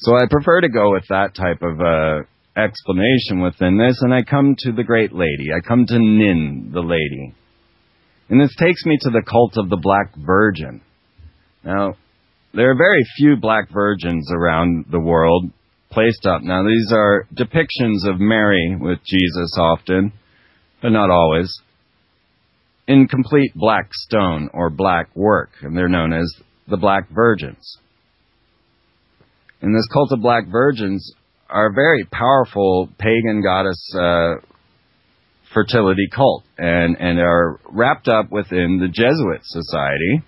So I prefer to go with that type of explanation within this, and I come to the Great Lady. I come to Nin, the Lady. And this takes me to the cult of the Black Virgin. Now, there are very few Black Virgins around the world placed up. Now, these are depictions of Mary with Jesus often, but not always, in complete black stone or black work, and they're known as the Black Virgins. And this cult of Black Virgins are a very powerful pagan goddess fertility cult, and are wrapped up within the Jesuit Society.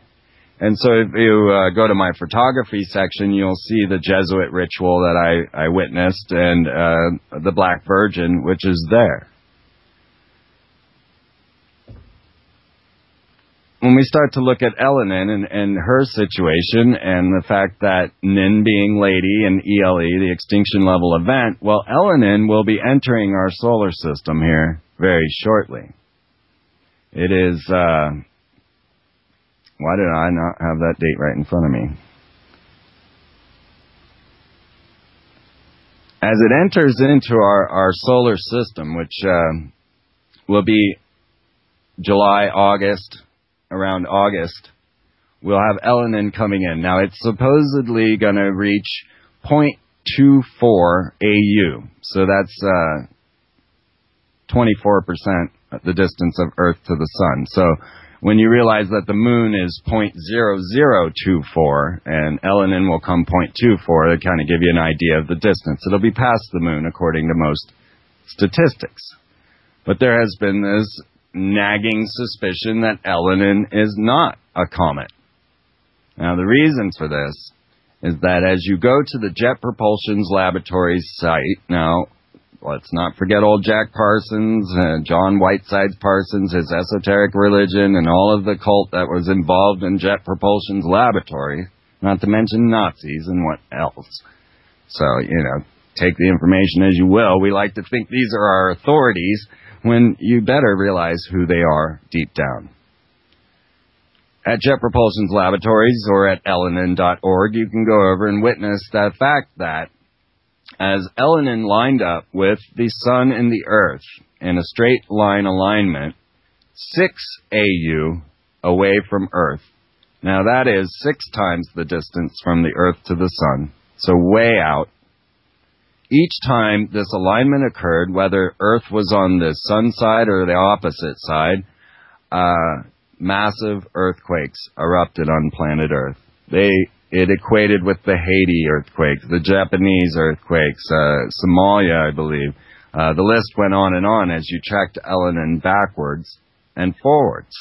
And so if you go to my photography section, you'll see the Jesuit ritual that I witnessed, and the Black Virgin, which is there. When we start to look at Elenin and her situation, and the fact that Nin being lady and ELE, the extinction level event, well, Elenin will be entering our solar system here very shortly. It is, why did I not have that date right in front of me? As it enters into our solar system, which will be July, August, around August, we'll have Elenin coming in. Now, it's supposedly going to reach 0.24 AU. So that's 24% the distance of Earth to the Sun. So when you realize that the Moon is 0.0024 and Elenin will come 0.24, they kind of give you an idea of the distance. It'll be past the Moon according to most statistics. But there has been this nagging suspicion that Elenin is not a comet. Now, the reason for this is that as you go to the Jet Propulsion's Laboratories site, now, let's not forget old Jack Parsons, John Whitesides Parsons, his esoteric religion, and all of the cult that was involved in Jet Propulsion's laboratory, not to mention Nazis and what else. So, take the information as you will. We like to think these are our authorities, when you better realize who they are deep down. At Jet Propulsion's Laboratories or at Elenin.org, you can go over and witness the fact that as Elenin lined up with the Sun and the Earth in a straight line alignment, 6 AU away from Earth. Now that is 6 times the distance from the Earth to the Sun, so way out. Each time this alignment occurred, whether Earth was on the Sun side or the opposite side, massive earthquakes erupted on planet Earth. It equated with the Haiti earthquakes, the Japanese earthquakes, Somalia, I believe. The list went on and on as you tracked Elenin backwards and forwards.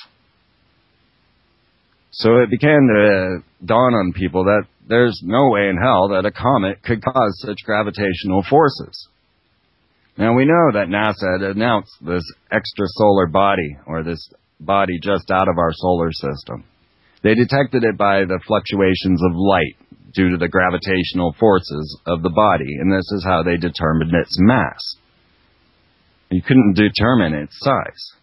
So it began to dawn on people that there's no way in hell that a comet could cause such gravitational forces. Now, we know that NASA had announced this extrasolar body, or this body just out of our solar system. They detected it by the fluctuations of light due to the gravitational forces of the body, and this is how they determined its mass. You couldn't determine its size.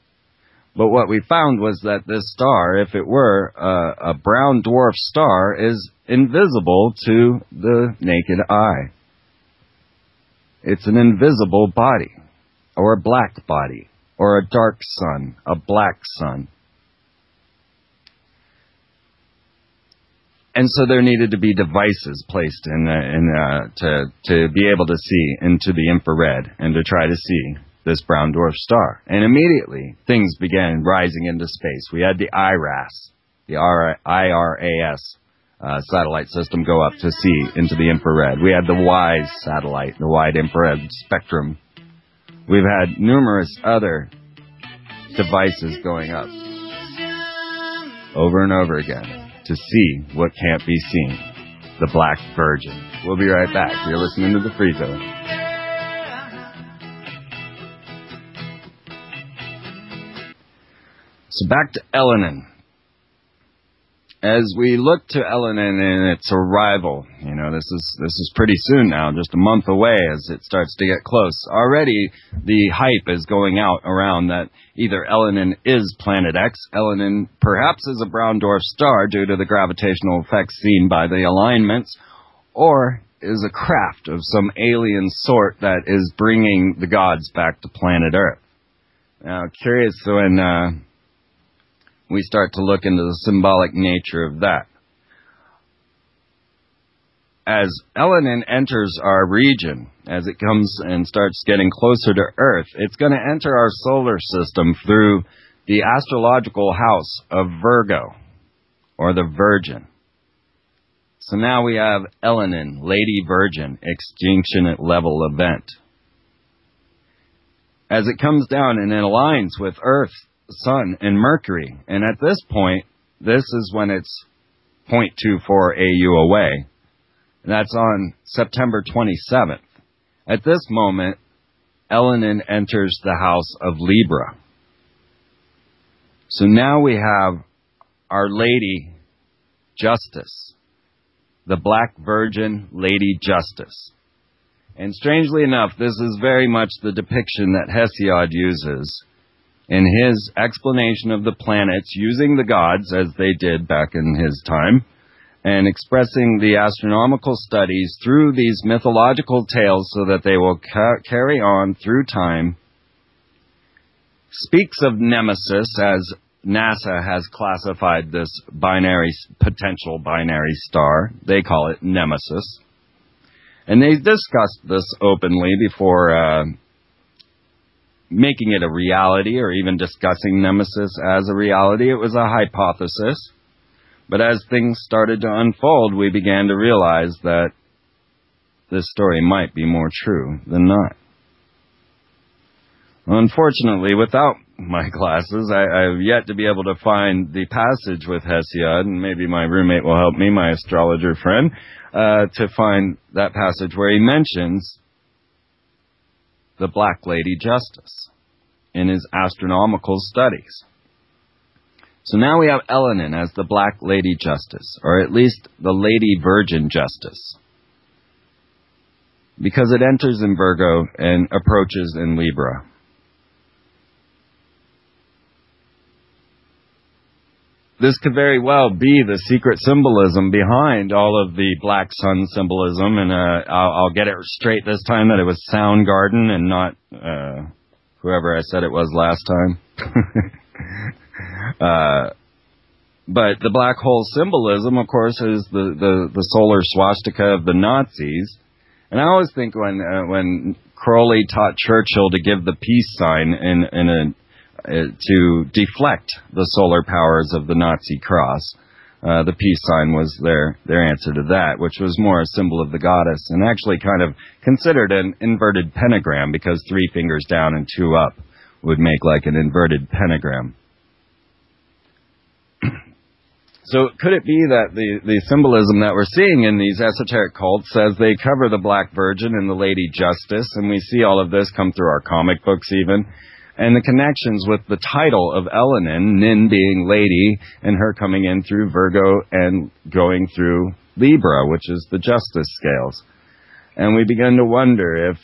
But what we found was that this star, if it were a brown dwarf star, is invisible to the naked eye. It's an invisible body, or a black body, or a dark sun, a black sun. And so there needed to be devices placed to be able to see into the infrared and to try to see this brown dwarf star. And immediately, things began rising into space. We had the IRAS, the IRAS satellite system go up to see into the infrared. We had the WISE satellite, the wide infrared spectrum. We've had numerous other devices going up over and over again to see what can't be seen, the Black Virgin. We'll be right back. You're listening to The Free Zone. So back to Elenin. As we look to Elenin and its arrival, this is pretty soon now, just a month away as it starts to get close. Already the hype is going out around that either Elenin is Planet X, Elenin perhaps is a brown dwarf star due to the gravitational effects seen by the alignments, or is a craft of some alien sort that is bringing the gods back to planet Earth. Now, curious when we start to look into the symbolic nature of that. As Elenin enters our region, as it comes and starts getting closer to Earth, it's going to enter our solar system through the astrological house of Virgo, or the Virgin. So now we have Elenin, Lady Virgin, extinction at level event. As it comes down and it aligns with Earth, Sun, and Mercury, and at this point, this is when it's 0.24 AU away. That's on September 27th. At this moment, Elenin enters the house of Libra. So now we have Our Lady Justice, the Black Virgin Lady Justice. And strangely enough, this is very much the depiction that Hesiod uses in his explanation of the planets, using the gods as they did back in his time, and expressing the astronomical studies through these mythological tales so that they will carry on through time. Speaks of Nemesis, as NASA has classified this potential binary star. They call it Nemesis. And they discussed this openly before making it a reality or even discussing Nemesis as a reality. It was a hypothesis. But as things started to unfold, we began to realize that this story might be more true than not. Unfortunately, without my glasses, I've yet to be able to find the passage with Hesiod, and maybe my roommate will help me, my astrologer friend, to find that passage where he mentions the Black Lady Justice in his astronomical studies. So now we have Elenin as the Black Lady Justice, or at least the Lady Virgin Justice, because it enters in Virgo and approaches in Libra. This could very well be the secret symbolism behind all of the black sun symbolism, and I'll get it straight this time that it was Soundgarden and not whoever I said it was last time. But the black hole symbolism, of course, is the solar swastika of the Nazis. And I always think when Crowley taught Churchill to give the peace sign to deflect the solar powers of the Nazi cross, the peace sign was their answer to that, which was more a symbol of the goddess, and actually kind of considered an inverted pentagram, because 3 fingers down and 2 up would make like an inverted pentagram. So could it be that the symbolism that we're seeing in these esoteric cults, as they cover the Black Virgin and the Lady Justice, and we see all of this come through our comic books even, and the connections with the title of Elenin, Nin being lady, and her coming in through Virgo and going through Libra, which is the justice scales. And we begin to wonder if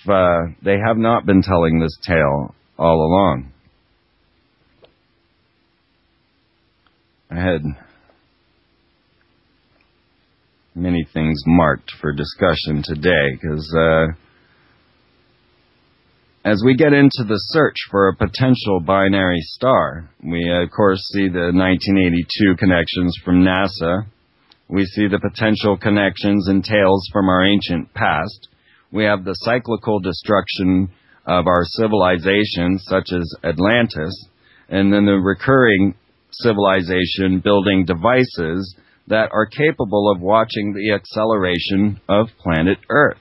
they have not been telling this tale all along. I had many things marked for discussion today, because as we get into the search for a potential binary star, we of course see the 1982 connections from NASA. We see the potential connections and tales from our ancient past. We have the cyclical destruction of our civilizations, such as Atlantis, and then the recurring civilization building devices that are capable of watching the acceleration of planet Earth.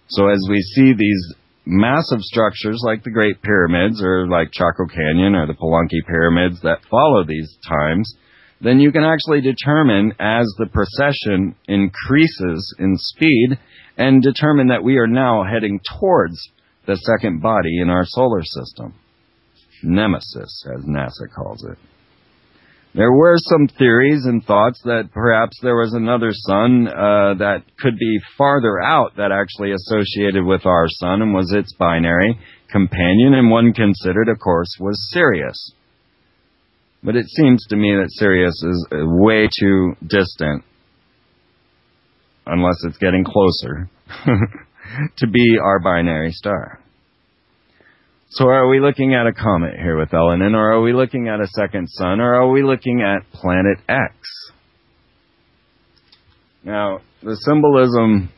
So as we see these massive structures like the Great Pyramids, or like Chaco Canyon or the Palenque Pyramids that follow these times, then you can actually determine as the precession increases in speed and determine that we are now heading towards the second body in our solar system. Nemesis, as NASA calls it. There were some theories and thoughts that perhaps there was another sun that could be farther out that actually associated with our sun and was its binary companion, and one considered, of course, was Sirius. But it seems to me that Sirius is way too distant unless it's getting closer, to be our binary star. So are we looking at a comet here with Elenin, or are we looking at a second sun, or are we looking at planet X? Now, the symbolism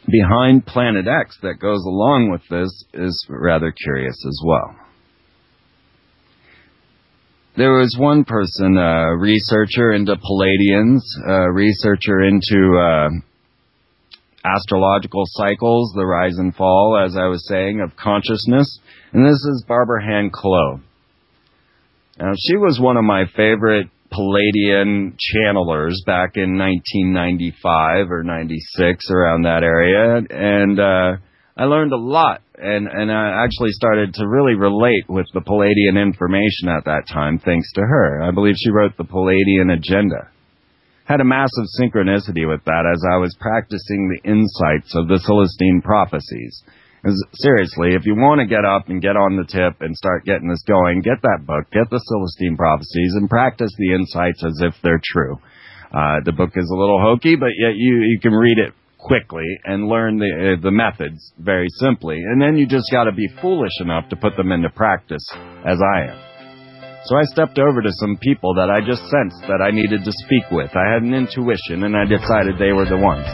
behind planet X that goes along with this is rather curious as well. There was one person, a researcher into Palladians, a researcher into astrological cycles, the rise and fall, as I was saying, of consciousness. And this is Barbara Hand Clough. Now, she was one of my favorite Palladian channelers back in 1995 or 96, around that area. And I learned a lot. And I actually started to really relate with the Palladian information at that time, thanks to her. I believe she wrote the Palladian Agenda. Had a massive synchronicity with that as I was practicing the insights of the Celestine prophecies. Seriously, if you want to get up and get on the tip and start getting this going, get that book, get the Celestine prophecies, and practice the insights as if they're true. The book is a little hokey, but yet you can read it quickly and learn the methods very simply. And then you just got to be foolish enough to put them into practice, as I am. So I stepped over to some people that I just sensed that I needed to speak with. I had an intuition, and I decided they were the ones.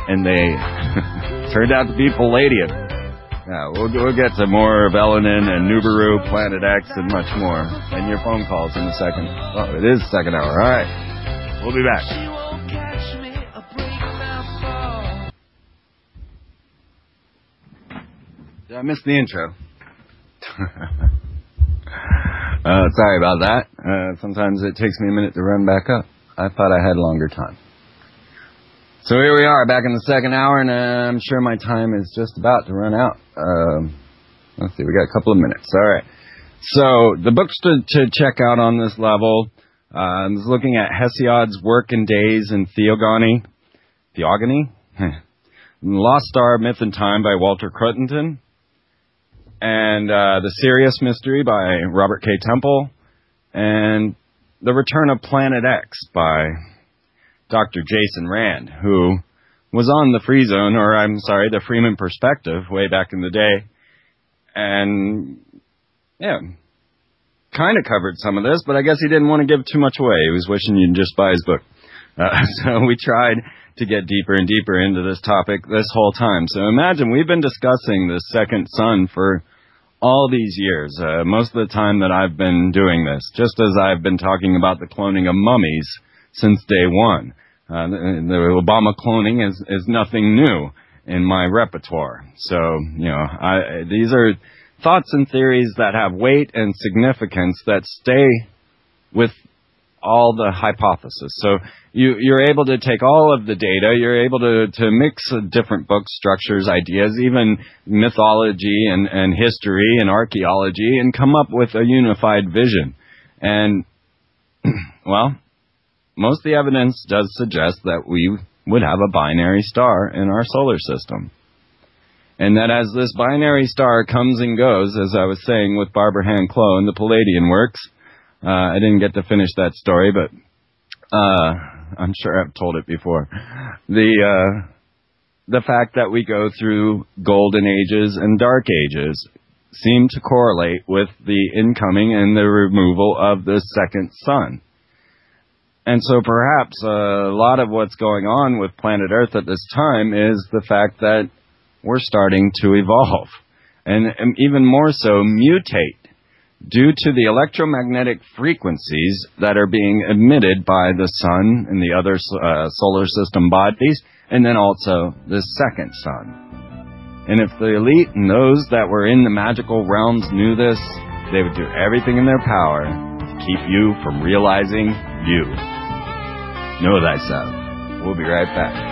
And they turned out to be Palladian. Now, we'll get to more of Elenin and Nibiru, Planet X, and much more. And your phone calls in a second. Oh, it is second hour. All right. We'll be back. Did I miss the intro? Sorry about that. Sometimes it takes me a minute to run back up. I thought I had longer time. So here we are, back in the second hour, and I'm sure my time is just about to run out. Let's see, we got a couple of minutes. All right. So the books to check out on this level, I was looking at Hesiod's Work and Days in Theogony? Lost Star, Myth and Time by Walter Cruttendon. And The Sirius Mystery by Robert K. Temple, and The Return of Planet X by Dr. Jason Rand, who was on the the Freeman Perspective way back in the day, and yeah, kind of covered some of this, but I guess he didn't want to give too much away. He was wishing you'd just buy his book. So we tried to get deeper and deeper into this topic this whole time. So imagine we've been discussing this second sun for all these years, most of the time that I've been doing this, just as I've been talking about the cloning of mummies since day one. The Obama cloning is nothing new in my repertoire. So, these are thoughts and theories that have weight and significance that stay with all the hypothesis. So you're able to take all of the data, you're able to mix different book structures, ideas, even mythology and history and archaeology, and come up with a unified vision. And, well, most of the evidence does suggest that we would have a binary star in our solar system. And that as this binary star comes and goes, as I was saying with Barbara Hand Clough in the Palladian works, I didn't get to finish that story, but I'm sure I've told it before. The fact that we go through golden ages and dark ages seem to correlate with the incoming and the removal of the second sun. And so perhaps a lot of what's going on with planet Earth at this time is the fact that we're starting to evolve, and even more so mutate, due to the electromagnetic frequencies that are being emitted by the sun and the other solar system bodies, and then also the second sun. And if the elite and those that were in the magical realms knew this, they would do everything in their power to keep you from realizing you. Know thyself. We'll be right back.